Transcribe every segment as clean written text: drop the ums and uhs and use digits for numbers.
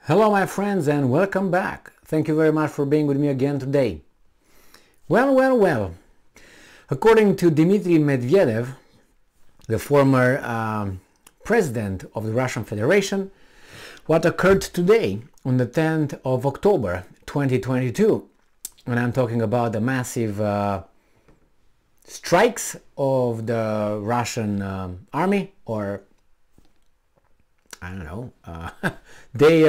Hello my friends and welcome back. Thank you very much for being with me again today. Well. According to Dmitry Medvedev, the former president of the Russian Federation, what occurred today on the 10th of October 2022, when I'm talking about the massive strikes of the Russian army, or I don't know, they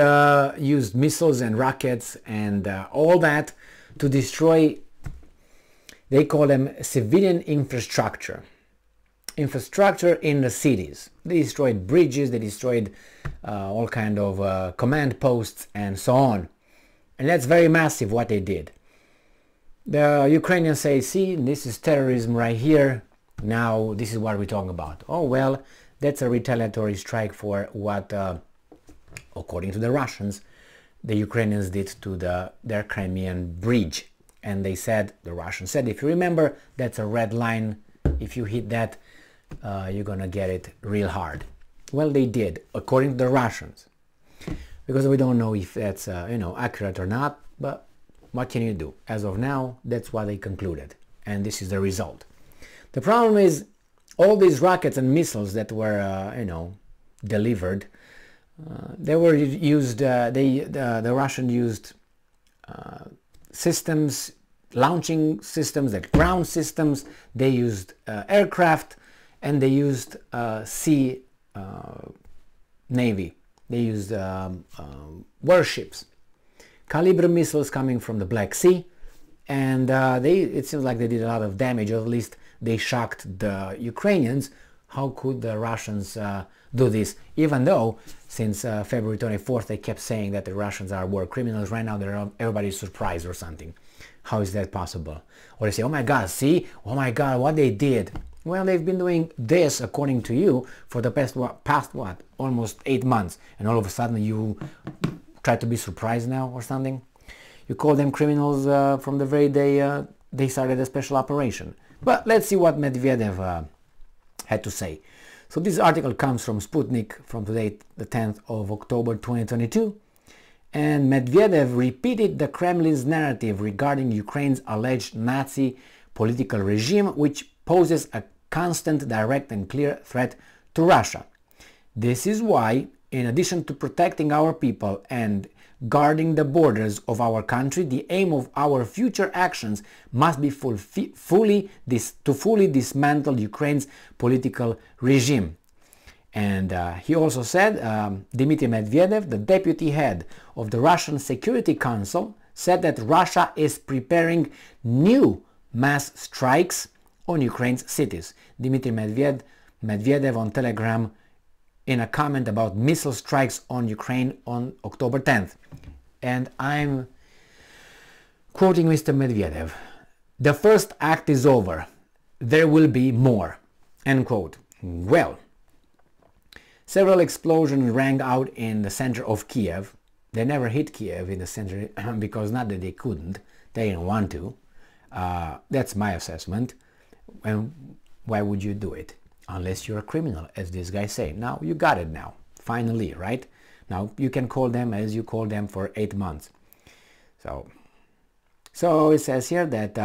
used missiles and rockets and all that to destroy, they call them civilian infrastructure in the cities. They destroyed bridges, they destroyed all kind of command posts and so on. And that's very massive what they did. The Ukrainians say, see, this is terrorism right here. Now this is what we're talking about. Oh well, that's a retaliatory strike for what, according to the Russians, the Ukrainians did to their Crimean bridge. And they said, the Russians said, if you remember, that's a red line. If you hit that, you're gonna get it real hard. Well, they did, according to the Russians. Because we don't know if that's accurate or not, but what can you do? As of now, that's what they concluded. And this is the result. The problem is, all these rockets and missiles that were, delivered, they were used. The Russian used systems, launching systems, like ground systems. They used aircraft, and they used sea navy. They used warships, caliber missiles coming from the Black Sea, and it seems like they did a lot of damage. Or at least they shocked the Ukrainians. How could the Russians do this? Even though since February 24th they kept saying that the Russians are war criminals. Right now everybody's surprised or something. How is that possible? Or they say, oh my God, see? Oh my God, what they did. Well, they've been doing this, according to you, for the past what? Almost 8 months. And all of a sudden you try to be surprised now or something? You call them criminals from the very day they started a special operation. But let's see what Medvedev had to say. So this article comes from Sputnik from today, the 10th of October 2022. And Medvedev repeated the Kremlin's narrative regarding Ukraine's alleged Nazi political regime, which poses a constant, direct and clear threat to Russia. This is why, in addition to protecting our people and guarding the borders of our country, the aim of our future actions must be to fully dismantle Ukraine's political regime. And he also said, Dmitry Medvedev, the deputy head of the Russian Security Council, said that Russia is preparing new mass strikes on Ukraine's cities. Dmitry Medvedev on Telegram, in a comment about missile strikes on Ukraine on October 10th. And I'm quoting Mr. Medvedev. The first act is over. There will be more. End quote. Well, several explosions rang out in the center of Kiev. They never hit Kiev in the center because not that they couldn't. They didn't want to. That's my assessment. And why would you do it? Unless you're a criminal, as this guy say. Now you got it now, finally, right? Now you can call them as you called them for 8 months. So it says here that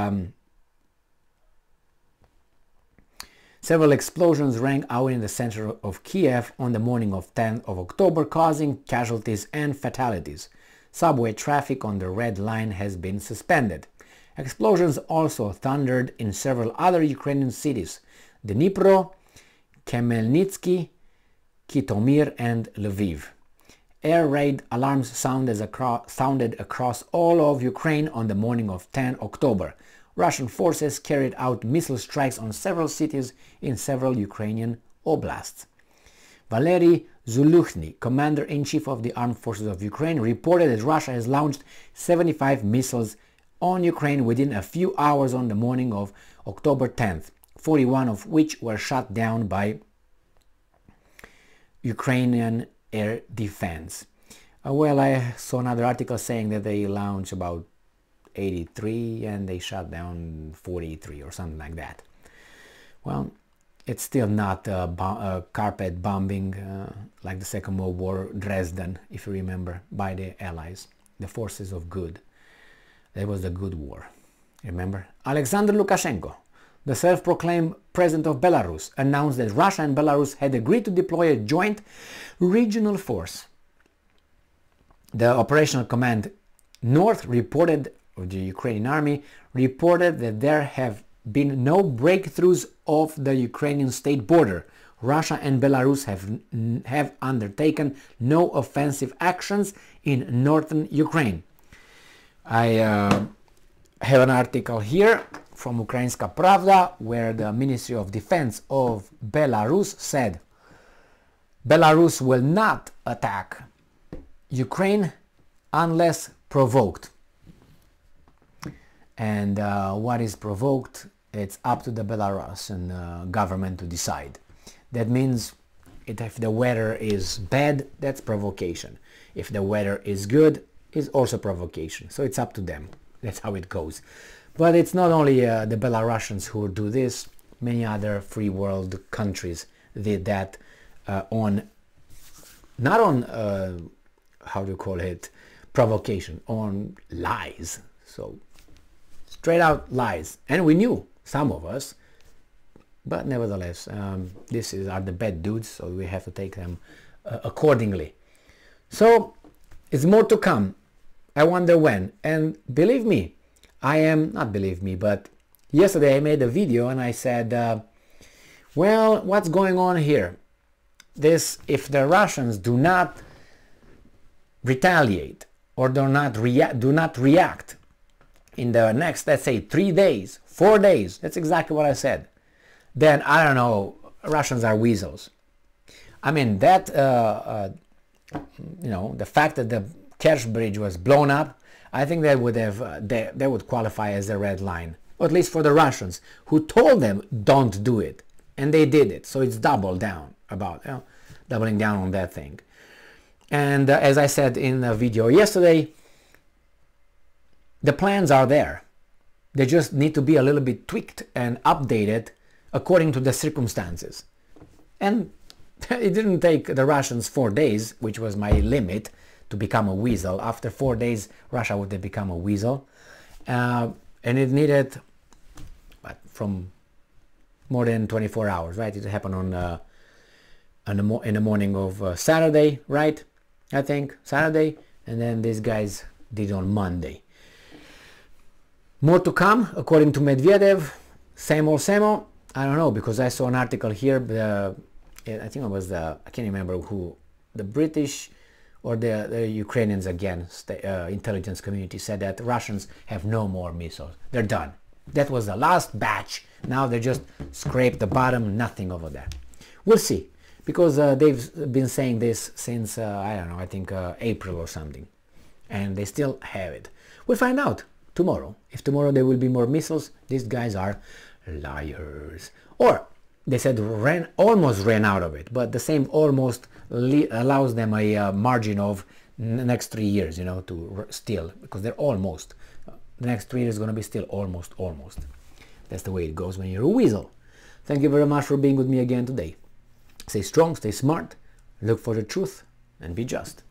several explosions rang out in the center of Kiev on the morning of 10th of October, causing casualties and fatalities. Subway traffic on the Red Line has been suspended. Explosions also thundered in several other Ukrainian cities: Dnipro, Khmelnytsky, Kytomyr and Lviv. Air raid alarms sounded across all of Ukraine on the morning of 10 October. Russian forces carried out missile strikes on several cities in several Ukrainian oblasts. Valery Zulukhny, commander-in-chief of the Armed Forces of Ukraine, reported that Russia has launched 75 missiles on Ukraine within a few hours on the morning of October 10th. 41 of which were shot down by Ukrainian air defense. Well, I saw another article saying that they launched about 83 and they shot down 43 or something like that. Well, it's still not carpet bombing like the Second World War, Dresden, if you remember, by the Allies, the forces of good. That was the good war, remember? Alexander Lukashenko, the self-proclaimed president of Belarus, announced that Russia and Belarus had agreed to deploy a joint regional force. The Operational Command North reported, or the Ukrainian army, reported that there have been no breakthroughs of the Ukrainian state border. Russia and Belarus have undertaken no offensive actions in northern Ukraine. I have an article here from Ukrainska Pravda where the Ministry of Defense of Belarus said Belarus will not attack Ukraine unless provoked. And what is provoked, it's up to the Belarusian government to decide. That means if the weather is bad, that's provocation. If the weather is good, it's also provocation. So it's up to them. That's how it goes. But it's not only the Belarusians who do this. Many other free world countries did that not on how do you call it, provocation, on lies. So straight out lies. And we knew, some of us, but nevertheless, these are the bad dudes, so we have to take them accordingly. So it's more to come. I wonder when. And believe me, not believe me, but yesterday I made a video and I said, well, what's going on here? If the Russians do not retaliate or do not react in the next, let's say, 3 days, 4 days, that's exactly what I said, then I don't know, Russians are weasels. I mean, that, the fact that the Kerch bridge was blown up, I think that would have, they would qualify as a red line, or at least for the Russians, who told them don't do it, and they did it. So it's doubling down on that thing. And as I said in the video yesterday, the plans are there. They just need to be a little bit tweaked and updated according to the circumstances. And it didn't take the Russians 4 days, which was my limit, to become a weasel. After 4 days, Russia would have become a weasel. And it needed from more than 24 hours, right? It happened in the morning of Saturday, right? I think Saturday, and then these guys did it on Monday. More to come, according to Medvedev. Same old, same old. I don't know, because I saw an article here. I think it was I can't remember who, the British or the Ukrainians again, intelligence community said that Russians have no more missiles. They're done. That was the last batch. Now they just scraped the bottom, nothing over there. We'll see, because they've been saying this since, I don't know, I think April or something. And they still have it. We'll find out tomorrow. If tomorrow there will be more missiles, these guys are liars. Or they said almost ran out of it, but the same almost allows them a margin of the next 3 years, to steal, because they're almost. The next 3 years is going to be still almost. That's the way it goes when you're a weasel. Thank you very much for being with me again today. Stay strong, stay smart, look for the truth, and be just.